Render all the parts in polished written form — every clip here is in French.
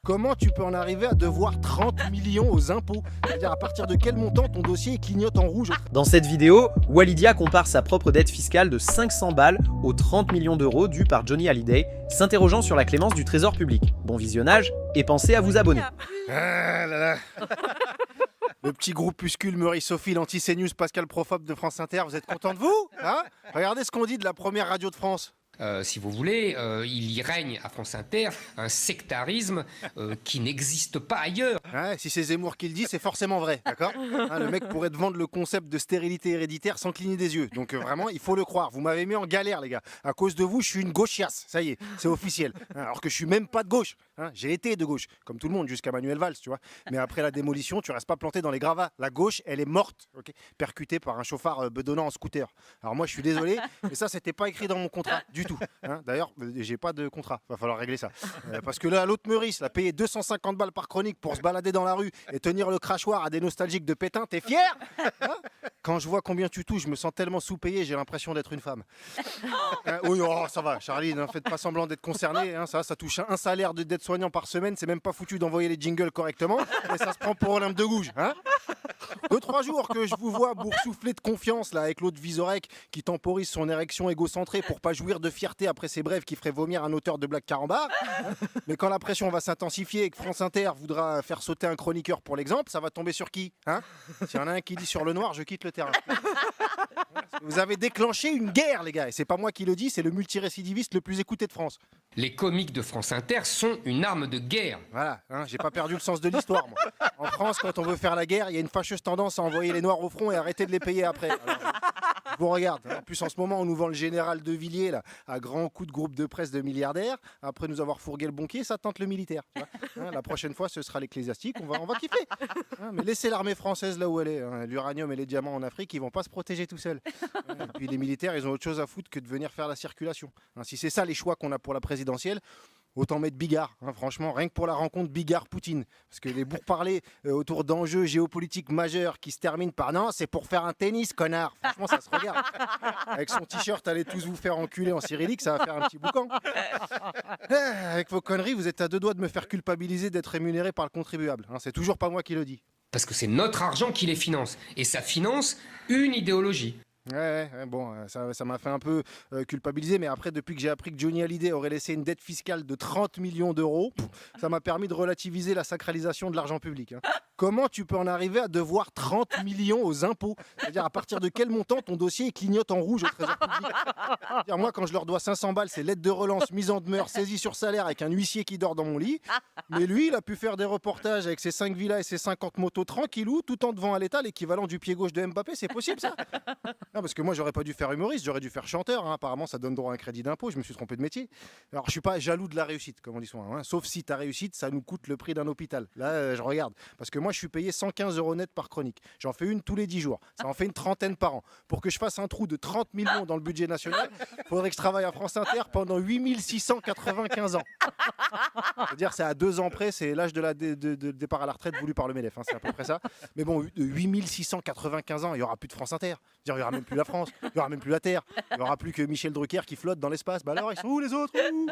Comment tu peux en arriver à devoir 30 millions aux impôts? C'est-à-dire à partir de quel montant ton dossier clignote en rouge? Dans cette vidéo, Walidia compare sa propre dette fiscale de 500 balles aux 30 millions d'euros dus par Johnny Hallyday, s'interrogeant sur la clémence du Trésor public. Bon visionnage et pensez à vous abonner. Ah là là. Le petit groupuscule Meury-Sophie, l'anti-CNews, Pascal Profop de France Inter, vous êtes content de vous, hein? Regardez ce qu'on dit de la première radio de France. Si vous voulez, il y règne à France Inter un sectarisme qui n'existe pas ailleurs. Ouais, si c'est Zemmour qui le dit, c'est forcément vrai, d'accord? Hein, le mec pourrait te vendre le concept de stérilité héréditaire sans cligner des yeux. Donc vraiment, il faut le croire. Vous m'avez mis en galère, les gars. À cause de vous, je suis une gauchiasse. Ça y est, c'est officiel. Alors que je suis même pas de gauche. Hein, j'ai été de gauche, comme tout le monde, jusqu'à Manuel Valls, tu vois. Mais après la démolition, tu restes pas planté dans les gravats. La gauche, elle est morte, ok, percutée par un chauffard bedonnant en scooter. Alors moi, je suis désolé, mais ça, c'était pas écrit dans mon contrat du tout. Hein. D'ailleurs, j'ai pas de contrat. Va falloir régler ça. Parce que là, l'autre Meurice, l'a payé 250 balles par chronique pour se balader dans la rue et tenir le crachoir à des nostalgiques de Pétain. T'es fier? Hein? Quand je vois combien tu touches, je me sens tellement sous-payé, j'ai l'impression d'être une femme. Hein, oui, oh, ça va, Charlie, ne faites pas semblant d'être concerné. Hein, ça touche un salaire d'aide-soignant par semaine. C'est même pas foutu d'envoyer les jingles correctement. Et ça se prend pour Olympe de Gouges. Hein? 2-3 jours que je vous vois boursoufler de confiance là, avec l'autre Vizorek qui temporise son érection égocentrée pour pas jouir de fierté après ses brèves qui ferait vomir un auteur de blagues carambar. Hein. Mais quand la pression va s'intensifier et que France Inter voudra faire sauter un chroniqueur pour l'exemple, ça va tomber sur qui, hein? S'il y en a un qui dit sur le noir, je quitte le terrain. Vous avez déclenché une guerre, les gars. Et c'est pas moi qui le dis, c'est le multirécidiviste le plus écouté de France. Les comiques de France Inter sont une arme de guerre. Voilà, hein, j'ai pas perdu le sens de l'histoire, moi. En France, quand on veut faire la guerre, il y a une fâcheuse tendance à envoyer les Noirs au front et arrêter de les payer après. Alors, je vous regarde. En plus, en ce moment, on nous vend le général de Villiers là, à grands coups de groupe de presse de milliardaires. Après nous avoir fourgué le banquier, ça tente le militaire. Tu vois, hein, la prochaine fois, ce sera l'ecclésiastique. On va kiffer. Hein, mais laissez l'armée française là où elle est. Hein. L'uranium et les diamants en Afrique, ils vont pas se protéger tout seuls. Hein, et puis les militaires, ils ont autre chose à foutre que de venir faire la circulation. Hein, si c'est ça les choix qu'on a pour la présidentielle, autant mettre Bigard, hein, franchement, rien que pour la rencontre Bigard-Poutine. Parce que les pourparlers autour d'enjeux géopolitiques majeurs qui se terminent par non, c'est pour faire un tennis, connard. Franchement, ça se regarde. Avec son t-shirt, allez tous vous faire enculer en cyrillique, ça va faire un petit boucan. Avec vos conneries, vous êtes à deux doigts de me faire culpabiliser d'être rémunéré par le contribuable. Hein, c'est toujours pas moi qui le dis. Parce que c'est notre argent qui les finance. Et ça finance une idéologie. Ouais, bon, ça m'a fait un peu culpabiliser, mais après, depuis que j'ai appris que Johnny Hallyday aurait laissé une dette fiscale de 30 millions d'euros, ça m'a permis de relativiser la sacralisation de l'argent public. Hein. Comment tu peux en arriver à devoir 30 millions aux impôts? C'est-à-dire à partir de quel montant ton dossier clignote en rouge au Trésor public? C'est-à-dire, moi, quand je leur dois 500 balles, c'est lettre de relance, mise en demeure, saisie sur salaire avec un huissier qui dort dans mon lit. Mais lui, il a pu faire des reportages avec ses 5 villas et ses 50 motos tranquillou, tout en devant à l'État l'équivalent du pied gauche de Mbappé. C'est possible, ça? Non, parce que moi, j'aurais pas dû faire humoriste, j'aurais dû faire chanteur. Hein. Apparemment, ça donne droit à un crédit d'impôt. Je me suis trompé de métier. Alors, je suis pas jaloux de la réussite, comme on dit souvent. Hein. Sauf si ta réussite, ça nous coûte le prix d'un hôpital. Là, je regarde. Parce que moi, je suis payé 115 € net par chronique. J'en fais une tous les 10 jours. Ça en fait une trentaine par an. Pour que je fasse un trou de 30 millions dans le budget national, il faudrait que je travaille à France Inter pendant 8695 ans. C'est-à-dire, c'est à 2 ans près, c'est l'âge de départ à la retraite voulu par le MEDEF. Hein. C'est à peu près ça. Mais bon, 8695 ans, il n'y aura plus de France Inter. Il n'y aura même plus la France. Il n'y aura même plus la Terre. Il n'y aura plus que Michel Drucker qui flotte dans l'espace. Bah alors, ils sont où les autres? Où?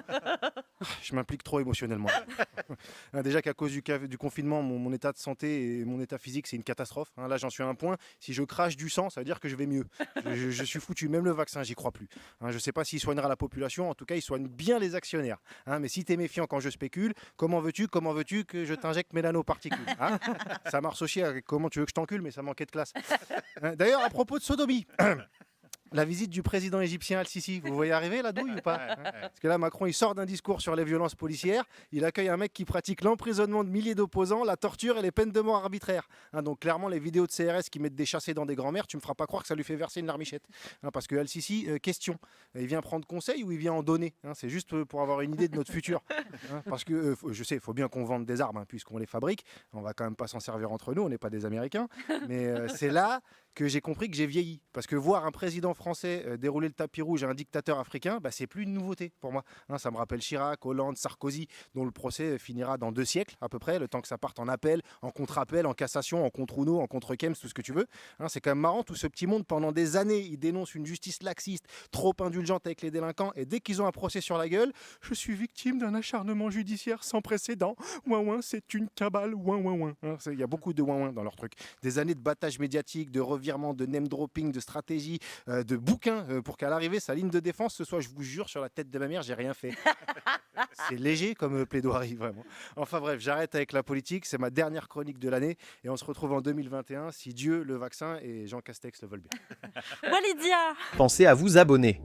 Je m'implique trop émotionnellement. Déjà qu'à cause du confinement, mon état de santé et mon état physique, c'est une catastrophe. Là, j'en suis à un point. Si je crache du sang, ça veut dire que je vais mieux. Je suis foutu. Même le vaccin, j'y crois plus. Je ne sais pas s'il soignera la population. En tout cas, il soigne bien les actionnaires. Mais si tu es méfiant quand je spécule, comment veux-tu que je t'injecte mes nanoparticules? Ça marche aussi avec comment tu veux que je t'encule, mais ça manquait de classe. D'ailleurs, à propos de sodomie... La visite du président égyptien Al-Sisi, vous voyez arriver la douille ou pas? Parce que là, Macron, il sort d'un discours sur les violences policières, il accueille un mec qui pratique l'emprisonnement de milliers d'opposants, la torture et les peines de mort arbitraires. Donc clairement, les vidéos de CRS qui mettent des chassés dans des grands-mères, tu me feras pas croire que ça lui fait verser une larmichette. Parce que Al-Sisi, question, il vient prendre conseil ou il vient en donner? C'est juste pour avoir une idée de notre futur. Parce que, je sais, il faut bien qu'on vende des armes, puisqu'on les fabrique, on va quand même pas s'en servir entre nous, on n'est pas des Américains, mais c'est là que j'ai compris que j'ai vieilli. Parce que voir un président français dérouler le tapis rouge à un dictateur africain, bah, c'est plus une nouveauté pour moi. Hein, ça me rappelle Chirac, Hollande, Sarkozy, dont le procès finira dans 2 siècles à peu près, le temps que ça parte en appel, en contre-appel, en cassation, en contre-Uno, en contre-Kems, tout ce que tu veux. Hein, c'est quand même marrant, tout ce petit monde, pendant des années, il dénonce une justice laxiste, trop indulgente avec les délinquants, et dès qu'ils ont un procès sur la gueule, je suis victime d'un acharnement judiciaire sans précédent. Ouin ouin, c'est une cabale. Ouin ouin ouin. Hein, il y a beaucoup de ouin ouin dans leur truc. Des années de battage médiatique, de revirement, de name dropping, de stratégie, de bouquins pour qu'à l'arrivée, sa ligne de défense ce soit, je vous jure, sur la tête de ma mère, j'ai rien fait. C'est léger comme plaidoirie, vraiment. Enfin bref, j'arrête avec la politique. C'est ma dernière chronique de l'année et on se retrouve en 2021 si Dieu, le vaccin et Jean Castex le veulent bien. Walidia. Pensez à vous abonner.